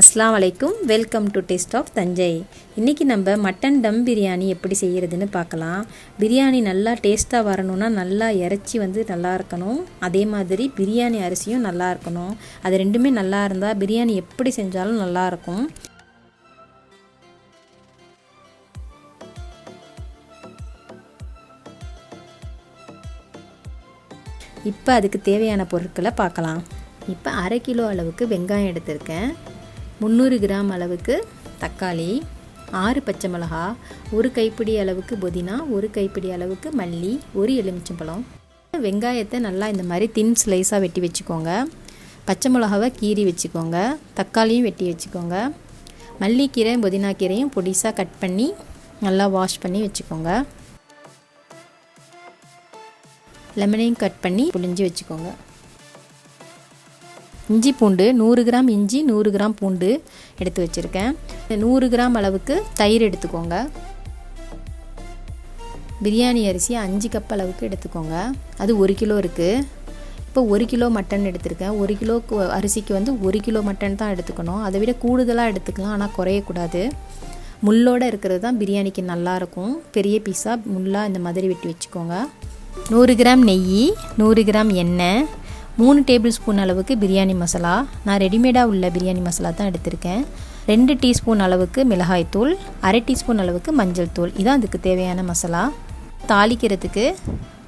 அஸ்ஸலாமு அலைக்கும். Welcome to taste of Thanjai. இன்றைக்கி நம்ம மட்டன் தம் பிரியாணி எப்படி செய்கிறதுன்னு பார்க்கலாம். பிரியாணி நல்லா டேஸ்ட்டாக வரணும்னா நல்லா இறைச்சி நல்லா இருக்கணும். அதே மாதிரி பிரியாணி அரிசியும் நல்லா இருக்கணும். அது ரெண்டுமே நல்லா இருந்தால் பிரியாணி எப்படி செஞ்சாலும் நல்லாயிருக்கும். இப்போ அதுக்கு தேவையான பொருட்களை பார்க்கலாம். இப்போ 1/2 கிலோ அளவுக்கு வெங்காயம் எடுத்திருக்கேன். 300 கிராம் அளவுக்கு தக்காளி, 6 பச்சை மிளகா, 1 கைப்பிடி அளவுக்கு புதினா, 1 கைப்பிடி அளவுக்கு மல்லி, 1 எலுமிச்சம்பழம். வெங்காயத்தை நல்லா இந்த மாதிரி தின் ஸ்லைஸாக வெட்டி வச்சுக்கோங்க. பச்சை மிளகாவை கீறி வச்சுக்கோங்க. தக்காளியும் வெட்டி வச்சுக்கோங்க. மல்லிக்கீரை புதினா கீரையும் பொடிசாக கட் பண்ணி நல்லா வாஷ் பண்ணி வச்சுக்கோங்க. லெமனையும் கட் பண்ணி புழிஞ்சு வச்சுக்கோங்க. இஞ்சி பூண்டு 100 கிராம் இஞ்சி, 100 கிராம் பூண்டு எடுத்து வச்சுருக்கேன். 100 கிராம் அளவுக்கு தயிர் எடுத்துக்கோங்க. பிரியாணி அரிசி 5 கப் அளவுக்கு எடுத்துக்கோங்க. அது 1 கிலோ இருக்குது. இப்போ 1 கிலோ மட்டன் எடுத்திருக்கேன். 1 கிலோ அரிசிக்கு 1 கிலோ மட்டன் தான் எடுத்துக்கணும். அதை விட கூடுதலாக எடுத்துக்கலாம், ஆனால் குறையக்கூடாது. முள்ளோடு இருக்கிறது தான் பிரியாணிக்கு நல்லாயிருக்கும். பெரிய பீஸாக முள்ளாக இந்த மாதிரி வெட்டி வச்சுக்கோங்க. 100 கிராம் நெய், 100 கிராம் எண்ணெய், 3 டேபிள் ஸ்பூன் அளவுக்கு பிரியாணி மசாலா. நான் ரெடிமேடாக உள்ள பிரியாணி மசாலா தான் எடுத்திருக்கேன். 2 டீஸ்பூன் அளவுக்கு மிளகாய்த்தூள், 1/2 டீஸ்பூன் அளவுக்கு மஞ்சள் தூள். இதான் அதுக்கு தேவையான மசாலா. தாளிக்கிறதுக்கு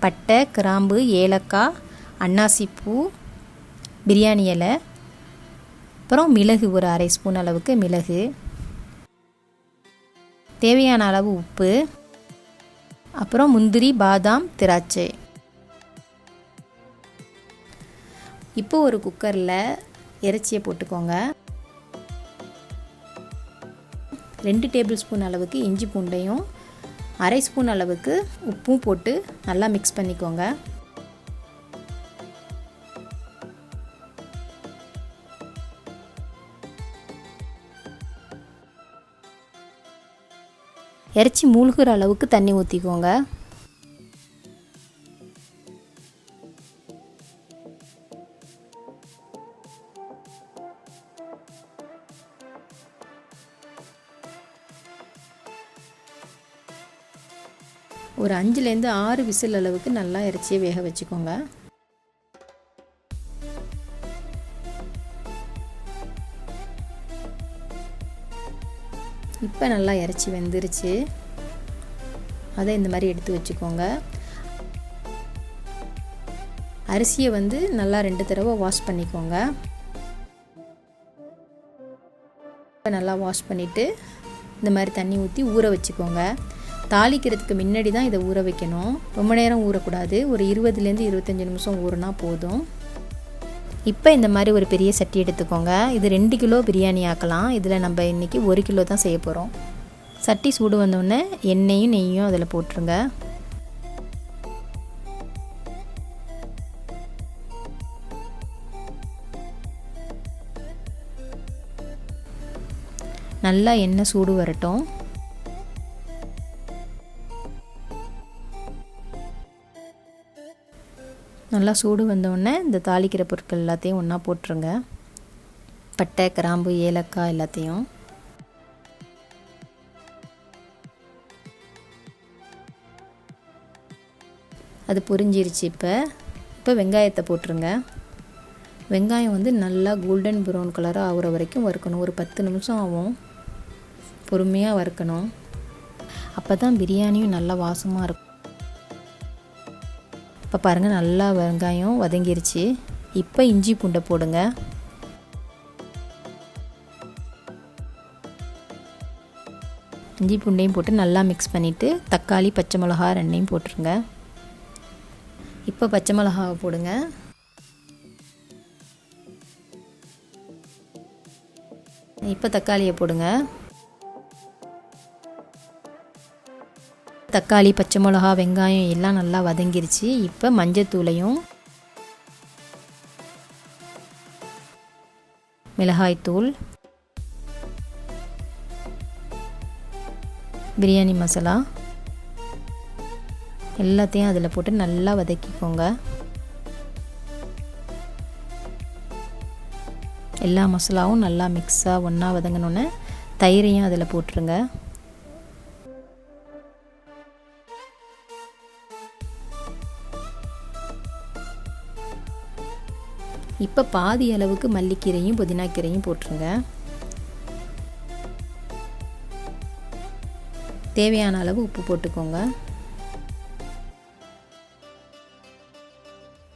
பட்டை, கிராம்பு, ஏலக்காய், அன்னாசிப்பூ, பிரியாணி இலை, அப்புறம் மிளகு ஒரு 1/2 ஸ்பூன் அளவுக்கு மிளகு, தேவையான அளவு உப்பு, அப்புறம் முந்திரி, பாதாம், திராட்சை. இப்போ ஒரு குக்கரில் இறைச்சியை போட்டுக்கோங்க. 2 டேபிள் ஸ்பூன் அளவுக்கு இஞ்சி பூண்டையும் 1/2 ஸ்பூன் அளவுக்கு உப்பும் போட்டு நல்லா மிக்ஸ் பண்ணிக்கோங்க. இறைச்சி மூழ்கிற அளவுக்கு தண்ணி ஊற்றிக்கோங்க. ஒரு 5லேருந்து 6 விசில் அளவுக்கு நல்லா இறைச்சியை வேக வச்சுக்கோங்க. இப்போ நல்லா இறைச்சி வெந்துருச்சு. அதை இந்த மாதிரி எடுத்து வச்சுக்கோங்க. அரிசியை நல்லா 2 தடவை வாஷ் பண்ணிக்கோங்க. இப்போ நல்லா வாஷ் பண்ணிவிட்டு இந்த மாதிரி தண்ணி ஊற்றி ஊற வச்சுக்கோங்க. தாளிக்கிறதுக்கு முன்னாடி தான் இதை ஊற வைக்கணும். ரொம்ப நேரம் ஊறக்கூடாது. ஒரு 20லேருந்து 25 நிமிஷம் ஊறினா போதும். இப்போ இந்த மாதிரி ஒரு பெரிய சட்டி எடுத்துக்கோங்க. இது 2 கிலோ பிரியாணி ஆக்கலாம். இதில் நம்ம இன்றைக்கி 1 கிலோ தான் செய்ய போகிறோம். சட்டி சூடு வந்தோடனே எண்ணெயும் நெய்யும் அதில் போட்டுருங்க. நல்லா எண்ணெய் சூடு வரட்டும். நல்லா சூடு வந்தோடனே இந்த தாளிக்கிற பொருட்கள் எல்லாத்தையும் ஒன்றா போட்டுருங்க. பட்டை, கிராம்பு, ஏலக்காய் எல்லாத்தையும். அது பொரிஞ்சிருச்சு. இப்போ வெங்காயத்தை போட்டுருங்க. வெங்காயம் நல்லா கோல்டன் ப்ரௌன் கலராக ஆகிற வரைக்கும் வறுக்கணும். ஒரு 10 நிமிஷம் ஆகும். பொறுமையாக வறுக்கணும். அப்போ தான் பிரியாணியும் நல்லா வாசமாக இருக்கும். இப்போ பாருங்கள், நல்லா வெங்காயம் வதங்கிருச்சு. இப்போ இஞ்சி பூண்டை போடுங்க. இஞ்சி பூண்டையும் போட்டு நல்லா மிக்ஸ் பண்ணிவிட்டு தக்காளி, பச்சை மிளகா 2ஐயும் போட்டுருங்க. இப்போ பச்சை மிளகாவை போடுங்க. இப்போ தக்காளியை போடுங்க. தக்காளி, பச்சை மிளகா, வெங்காயம் எல்லாம் நல்லா வதங்கிருச்சு. இப்போ மஞ்சத்தூளையும் மிளகாய்த்தூள், பிரியாணி மசாலா எல்லாத்தையும் அதில் போட்டு நல்லா வதக்கிக்கோங்க. எல்லா மசாலாவும் நல்லா மிக்ஸாக ஒன்றா வதங்கினோன்னே தயிரையும் அதில் போட்டுருங்க. இப்போ பாதி அளவுக்கு மல்லிக்கீரையும் புதினாக்கீரையும் போட்டுருங்க. தேவையான அளவு உப்பு போட்டுக்கோங்க.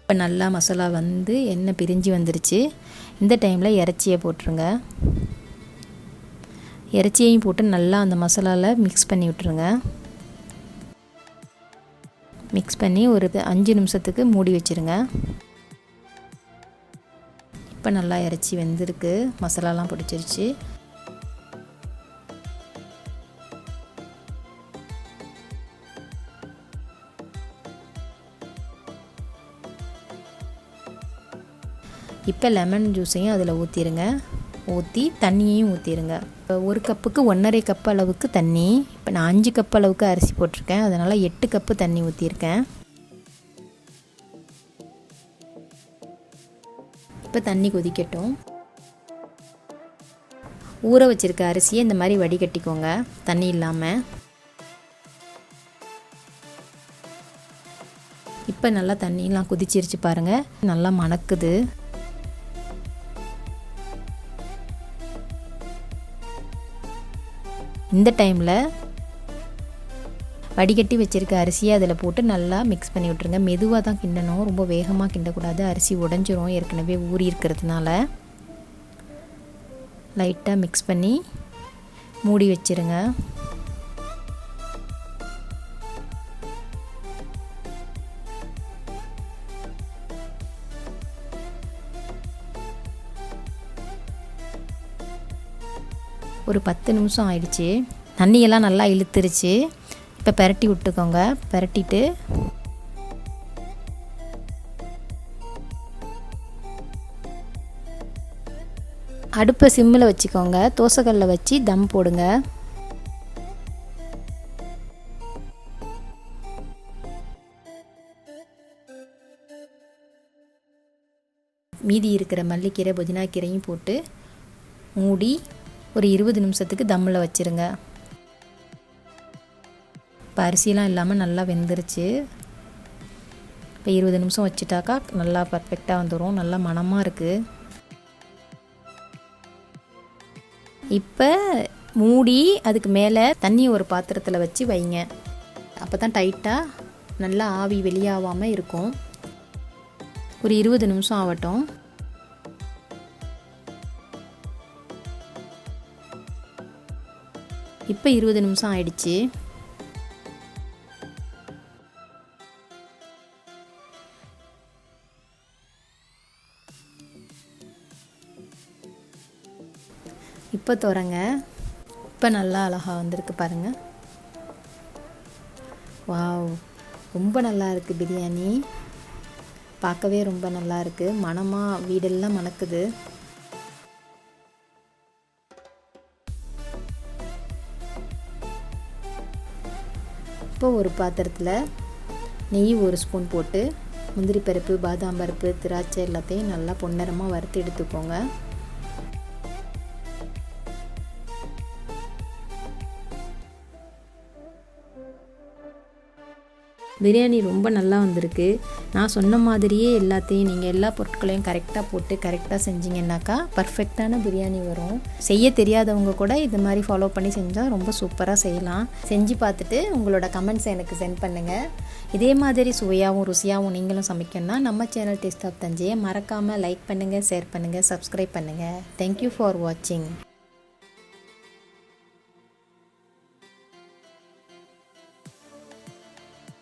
இப்போ நல்லா மசாலா வந்து எண்ணெய் பிரிஞ்சு வந்துருச்சு. இந்த டைமில் இறைச்சியை போட்டுருங்க. இறைச்சியையும் போட்டு நல்லா அந்த மசாலாவில் மிக்ஸ் பண்ணி விட்டுருங்க. மிக்ஸ் பண்ணி ஒரு 5 நிமிஷத்துக்கு மூடி வச்சுருங்க. இப்போ நல்லா இறைச்சி வெந்திருக்கு, மசாலாலாம் பிடிச்சிருச்சு. இப்போ லெமன் ஜூஸையும் அதில் ஊற்றிடுங்க. ஊற்றி தண்ணியையும் ஊற்றிடுங்க. இப்போ 1 கப்புக்கு 1.5 கப் அளவுக்கு தண்ணி. இப்போ நான் 5 கப் அளவுக்கு அரிசி போட்டிருக்கேன், அதனால் 8 கப்பு தண்ணி ஊற்றிருக்கேன். இப்போ தண்ணி கொதிக்கட்டும். ஊற வச்சுருக்க அரிசியை இந்த மாதிரி வடிகட்டிக்கோங்க, தண்ணி இல்லாமல். இப்போ நல்லா தண்ணியெலாம் கொதிச்சிருச்சு பாருங்கள், நல்லா மணக்குது. இந்த டைமில் வடிகட்டி வச்சுருக்க அரிசியை அதில் போட்டு நல்லா மிக்ஸ் பண்ணி விட்ருங்க. மெதுவாக தான் கிண்டணும், ரொம்ப வேகமாக கிண்டக்கூடாது, அரிசி உடஞ்சிரும் ஏற்கனவே ஊறி இருக்கிறதுனால. லைட்டாக மிக்ஸ் பண்ணி மூடி வச்சுருங்க. ஒரு 10 நிமிஷம் ஆயிடுச்சு. தண்ணியெல்லாம் நல்லா இழுத்துருச்சு. இப்போ பெரட்டி விட்டுக்கோங்க. பெரட்டிட்டு அடுப்பை சிம்மில் வச்சுக்கோங்க. தோசைக்கல்லில் வச்சு தம் போடுங்க. மீதி இருக்கிற மல்லிக்கீரை புதினாக்கீரையும் போட்டு மூடி ஒரு 20 நிமிஷத்துக்கு தம்மில் வச்சுருங்க. இப்போ அரிசிலாம் இல்லாமல் நல்லா வெந்துருச்சு. இப்போ 20 நிமிஷம் வச்சுட்டாக்கா நல்லா பர்ஃபெக்டாக வந்துடும். நல்லா மணமாக இருக்குது. இப்போ மூடி அதுக்கு மேலே தண்ணி ஒரு பாத்திரத்தில் வச்சு வைங்க. அப்போ தான் டைட்டாக நல்லா ஆவி வெளியாகாமல் இருக்கும். ஒரு 20 நிமிஷம் ஆகட்டும். இப்போ 20 நிமிஷம் ஆயிடுச்சு. இப்போ திறங்க. இப்போ நல்லா அழகாக வந்திருக்கு பாருங்கள். வாவ், ரொம்ப நல்லா இருக்குது பிரியாணி. பார்க்கவே ரொம்ப நல்லா இருக்குது. மணமாக வீடெல்லாம் மணக்குது. இப்போ ஒரு பாத்திரத்தில் நெய் 1 ஸ்பூன் போட்டு முந்திரி பருப்பு, பாதாம் பருப்பு, திராட்சை எல்லாத்தையும் நல்லா பொன்னிறமாக வறுத்து எடுத்துக்கோங்க. பிரியாணி ரொம்ப நல்லா வந்திருக்கு. நான் சொன்ன மாதிரியே எல்லாத்தையும் நீங்கள் எல்லா பொருட்களையும் கரெக்டாக போட்டு கரெக்டாக செஞ்சிங்கன்னாக்கா பர்ஃபெக்டான பிரியாணி வரும். செய்ய தெரியாதவங்க கூட இது மாதிரி ஃபாலோ பண்ணி செஞ்சால் ரொம்ப சூப்பராக செய்யலாம். செஞ்சு பார்த்துட்டு உங்களோட கமெண்ட்ஸை எனக்கு சென்ட் பண்ணுங்கள். இதே மாதிரி சுவையாகவும் ருசியாகவும் நீங்களும் சமைக்கணும்னா நம்ம சேனல் டேஸ்ட் ஆஃப் தஞ்சையை மறக்காமல் லைக் பண்ணுங்கள், ஷேர் பண்ணுங்கள், சப்ஸ்கிரைப் பண்ணுங்கள். தேங்க்யூ ஃபார் வாட்சிங்.